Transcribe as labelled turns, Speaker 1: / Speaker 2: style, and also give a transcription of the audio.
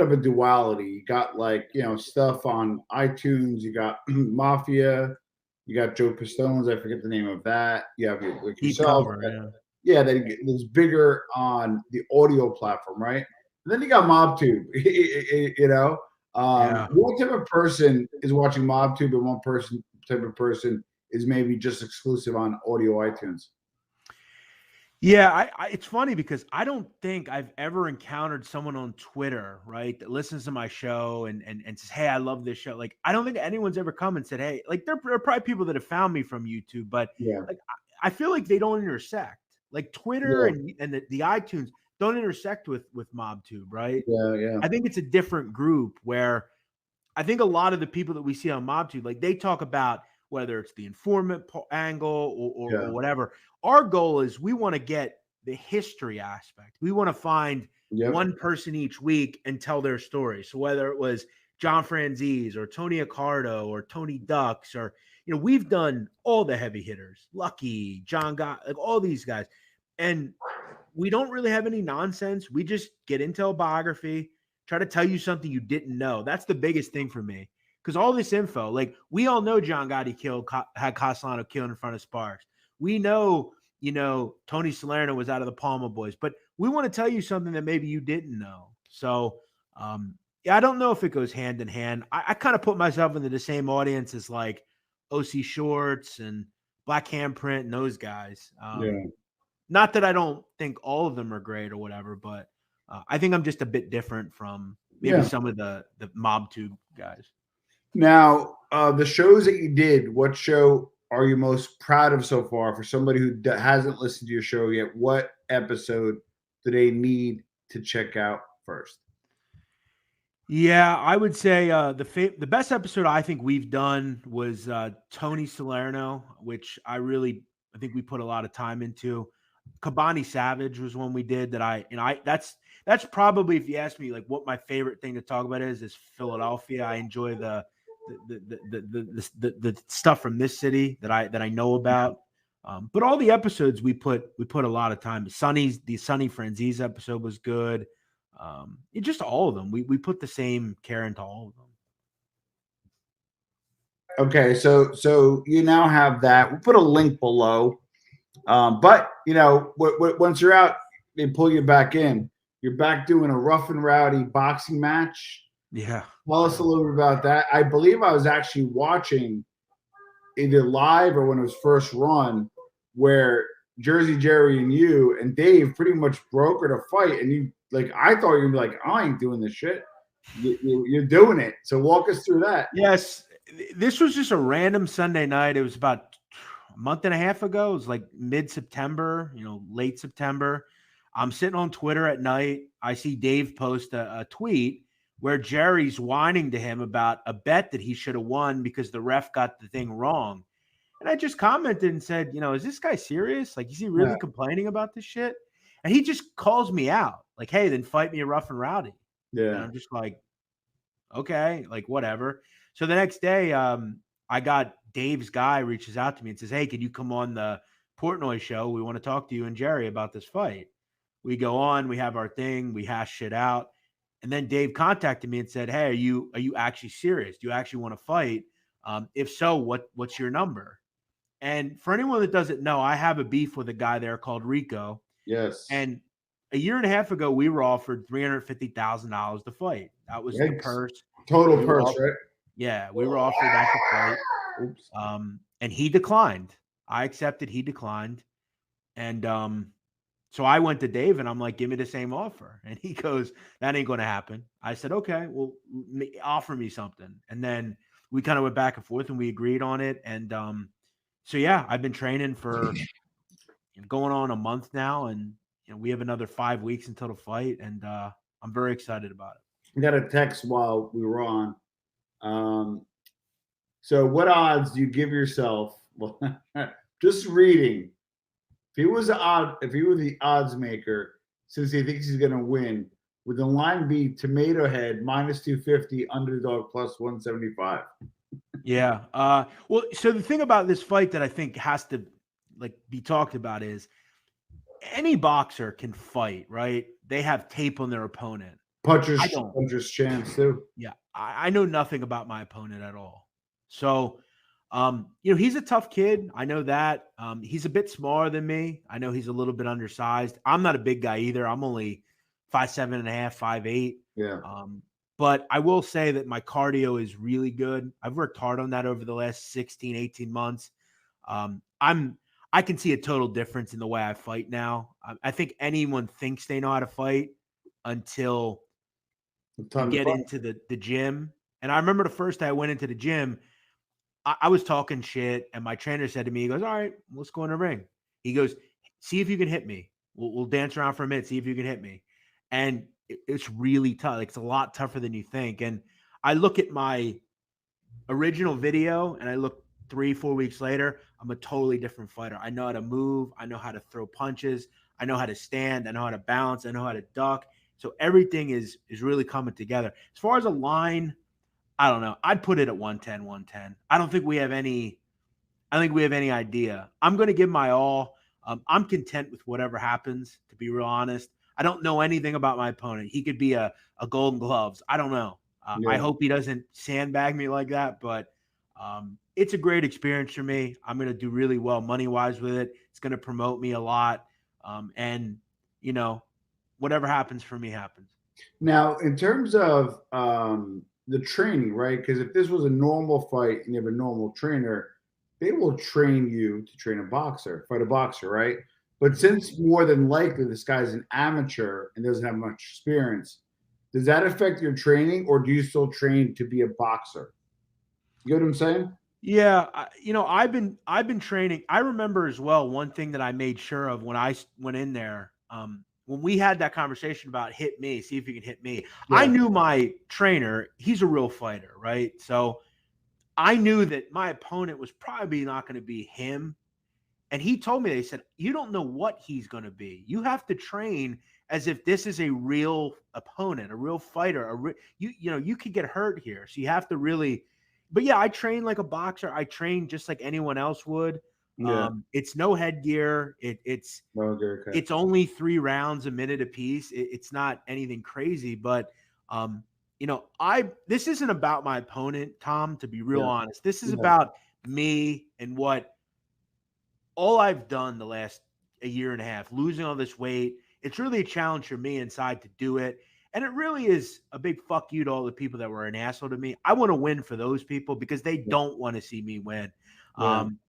Speaker 1: of a duality. You got stuff on iTunes. You got Mafia. You got Joe Pistone's. I forget the name of that. You have
Speaker 2: Deep
Speaker 1: yourself.
Speaker 2: cover,
Speaker 1: Yeah, that's bigger on the audio platform, right? And then you got MobTube.
Speaker 2: Yeah.
Speaker 1: One type of person is watching MobTube, and one type of person is maybe just exclusive on audio iTunes.
Speaker 2: Yeah, it's funny because I don't think I've ever encountered someone on Twitter, right, that listens to my show and says, "Hey, I love this show." Like, I don't think anyone's ever come and said, "Hey," like there are probably people that have found me from YouTube, but
Speaker 1: Yeah,
Speaker 2: like I feel like they don't intersect. Like Twitter
Speaker 1: yeah,
Speaker 2: and the iTunes don't intersect with MobTube, right?
Speaker 1: yeah, yeah,
Speaker 2: I think it's a different group where I think a lot of the people that we see on MobTube, like they talk about whether it's the informant angle or
Speaker 1: yeah.
Speaker 2: whatever. Our goal is we want to get the history aspect. We want to find
Speaker 1: Yep.
Speaker 2: one person each week and tell their story. So whether it was John Franzese or Tony Accardo or Tony Ducks or we've done all the heavy hitters, Lucky, John Gott, like all these guys, and we don't really have any nonsense. We just get into a biography, try to tell you something you didn't know. That's the biggest thing for me. Because all this info, like we all know John Gotti had Castellano killed in front of Sparks. We know, Tony Salerno was out of the Palma Boys, but we want to tell you something that maybe you didn't know. So, yeah, I don't know if it goes hand in hand. I kind of put myself into the same audience as like OC Shorts and Black Handprint and those guys.
Speaker 1: Yeah.
Speaker 2: Not that I don't think all of them are great or whatever, but I think I'm just a bit different from maybe
Speaker 1: Yeah.
Speaker 2: some of the MobTube guys.
Speaker 1: Now, the shows that you did, what show are you most proud of so far? For somebody who hasn't listened to your show yet, what episode do they need to check out first?
Speaker 2: Yeah, I would say the best episode I think we've done was Tony Salerno, which I think we put a lot of time into. Kabani Savage was one we did that that's probably, if you ask me like what my favorite thing to talk about is Philadelphia. I enjoy the stuff from this city that I know about. But all the episodes we put a lot of time. The Sonny Franzese episode was good. Just all of them. We put the same care into all of them.
Speaker 1: Okay, so you now have that. We'll put a link below. But once you're out, they pull you back in. You're back doing a rough and rowdy boxing match.
Speaker 2: Yeah.
Speaker 1: Tell us a little bit about that. I believe I was actually watching either live or when it was first run, where Jersey Jerry and you and Dave pretty much brokered a fight, and you I thought you'd be like, I ain't doing this shit. You're doing it. So walk us through that.
Speaker 2: Yes, this was just a random Sunday night. It was about a month and a half ago. It was like mid-September, late September. I'm sitting on Twitter at night. I see Dave post a tweet where Jerry's whining to him about a bet that he should have won because the ref got the thing wrong. And I just commented and said, is this guy serious? Like, is he really complaining about this shit? And he just calls me out like, hey, then fight me a rough and rowdy.
Speaker 1: Yeah.
Speaker 2: And I'm just like, okay, like whatever. So the next day, I got Dave's guy reaches out to me and says, hey, can you come on the Portnoy show? We want to talk to you and Jerry about this fight. We go on, we have our thing, we hash shit out. And then Dave contacted me and said, hey, are you actually serious? Do you actually want to fight? If so, what's your number? And for anyone that doesn't know, I have a beef with a guy there called Rico.
Speaker 1: Yes.
Speaker 2: And a year and a half ago, we were offered $350,000 to fight. That was the purse.
Speaker 1: Total purse, right?
Speaker 2: Yeah, we were offered that to fight. Oops. And he declined. I accepted. He declined. And so I went to Dave and I'm like, give me the same offer. And he goes, that ain't going to happen. I said, okay, well, offer me something. And then we kind of went back and forth and we agreed on it. And so, yeah, I've been training for going on a month now. And we have another 5 weeks until the fight. And I'm very excited about it.
Speaker 1: I got a text while we were on. So what odds do you give yourself? Well, just reading. If he was the odds maker, since he thinks he's going to win, would the line be Tomato Head minus 250, underdog plus 175?
Speaker 2: Yeah. Well, so the thing about this fight that I think has to be talked about is any boxer can fight, right? They have tape on their opponent.
Speaker 1: Puncher's
Speaker 2: I don't.
Speaker 1: chance too.
Speaker 2: Yeah, I know nothing about my opponent at all. So, he's a tough kid. I know that. He's a bit smaller than me. I know he's a little bit undersized. I'm not a big guy either. I'm only 5'7.5", 5'8".
Speaker 1: Yeah.
Speaker 2: But I will say that my cardio is really good. I've worked hard on that over the last 16, 18 months. I can see a total difference in the way I fight now. I think anyone thinks they know how to fight until you get into the gym. And I remember the first day I went into the gym, I was talking shit, and my trainer said to me, he goes, "All right, let's go in the ring." He goes, "See if you can hit me. We'll dance around for a minute, see if you can hit me." And it's really tough. Like, it's a lot tougher than you think. And I look at my original video and I look 3-4 weeks later, I'm a totally different fighter. I know how to move. I know how to throw punches. I know how to stand. I know how to balance. I know how to duck. So everything is really coming together. As far as a line, I don't know. I'd put it at 110, 110. I don't think we have any idea. I'm going to give my all. I'm content with whatever happens, to be real honest. I don't know anything about my opponent. He could be a Golden Gloves. I don't know. I hope he doesn't sandbag me like that, but it's a great experience for me. I'm going to do really well money-wise with it. It's going to promote me a lot. And, whatever happens for me happens.
Speaker 1: Now, in terms of the training, right? Because if this was a normal fight and you have a normal trainer, they will train you to fight a boxer, right? But since more than likely this guy's an amateur and doesn't have much experience, does that affect your training, or do you still train to be a boxer? You get what I'm saying?
Speaker 2: Yeah, I've been training. I remember as well, one thing that I made sure of when I went in there, when we had that conversation about hit me, see if you can hit me.
Speaker 1: Yeah.
Speaker 2: I knew my trainer, he's a real fighter, right? So I knew that my opponent was probably not going to be him. And he told me, they said, you don't know what he's going to be. You have to train as if this is a real opponent, a real fighter. You could get hurt here. So you have to really, but yeah, I train like a boxer. I train just like anyone else would.
Speaker 1: Yeah.
Speaker 2: It's no headgear. It's only 3 rounds a minute apiece. It's not anything crazy, but this isn't about my opponent, Tom, to be real honest. This is about me and what all I've done the last a year and a half, losing all this weight. It's really a challenge for me inside to do it. And it really is a big fuck you to all the people that were an asshole to me. I want to win for those people because they don't want to see me win.